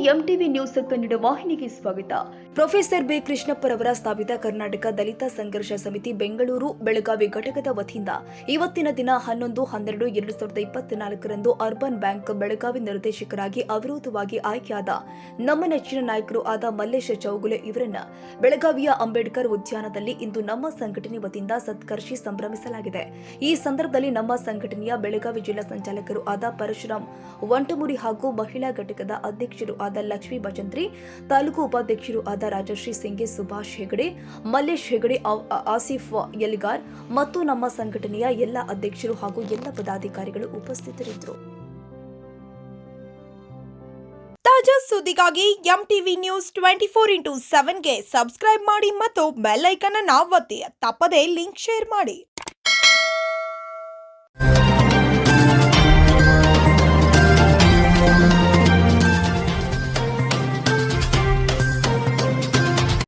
MTV news Kannada ವಾಹಿನಿಗೆ ಸ್ವಾಗತ. Professor B ಕೃಷ್ಣಪ್ಪರವರ ಸ್ಥಾಪಿತ ಕರ್ನಾಟಕ ದಲಿತ ಸಂಘರ್ಷ ಸಮಿತಿ ಬೆಂಗಳೂರು ಬೆಳಗಾವಿ ಘಟಕದ ವತಿಯಿಂದ ಇವತ್ತಿನ ದಿನ 11-12-2024 ಅರ್ಬನ್ ಬ್ಯಾಂಕ್ ಬೆಳಗಾವಿ ನಿರ್ದೇಶಕರಾಗಿ ಅವಿರೋಧವಾಗಿ ಆಯ್ಕೆಯಾದ ನಮ್ಮ ನೆಚ್ಚಿನ ನಾಯಕರು ಆದ ಮಲ್ಲೇಶ ಚೌಗುಲೆ ಇವರನ್ನ ಬೆಳಗಾವಿಯ ಅಂಬೇಡ್ಕರ್ ಉದ್ಯಾನದಲ್ಲಿ ಇಂದು ನಮ್ಮ ಸಂಘಟನೆ ವತಿಯಿಂದ ಸತ್ಕರಿಸಿ ಸಂಭ್ರಮಿಸಲಾಗಿದೆ. ಈ ಸಂದರ್ಭದಲ್ಲಿ ನಮ್ಮ ಸಂಘಟನೆಯ ಬೆಳಗಾವಿ ಜಿಲ್ಲಾ ಸಂಚಾಲಕರು ಆದ ಪರಶುರಾಮ್ ವಂಟಮುರಿ ಹಾಗೂ ಮಹಿಳಾ ಘಟಕದ ಅಧ್ಯಕ್ಷರು ಆದ ಲಕ್ಷ್ಮೀ ಭಜಂತ್ರಿ, ತಾಲೂಕು ಉಪಾಧ್ಯಕ್ಷರು ಆದ ರಾಜಶ್ರೀ ಸಿಂಗೆ, ಸುಭಾಷ್ ಹೆಗಡೆ, ಮಲ್ಲೇಶ್ ಹೆಗಡೆ, ಆಸಿಫ್ ಯಲಿಗಾರ್ ಮತ್ತು ನಮ್ಮ ಸಂಘಟನೆಯ ಎಲ್ಲ ಅಧ್ಯಕ್ಷರು ಹಾಗೂ ಎಲ್ಲ ಪದಾಧಿಕಾರಿಗಳು ಉಪಸ್ಥಿತರಿದ್ದರು. ತಾಜಾ ಸುದ್ದಿಗಾಗಿ ಎಂಟಿವಿ ನ್ಯೂಸ್ 24x7ಗೆ ಸಬ್ಸ್ಕ್ರೈಬ್ ಮಾಡಿ ಮತ್ತು ಬೆಲ್ ಐಕಾನ್ ಅನ್ನು ಒತ್ತಿ. ತಪ್ಪದೇ ಲಿಂಕ್ ಶೇರ್ ಮಾಡಿ.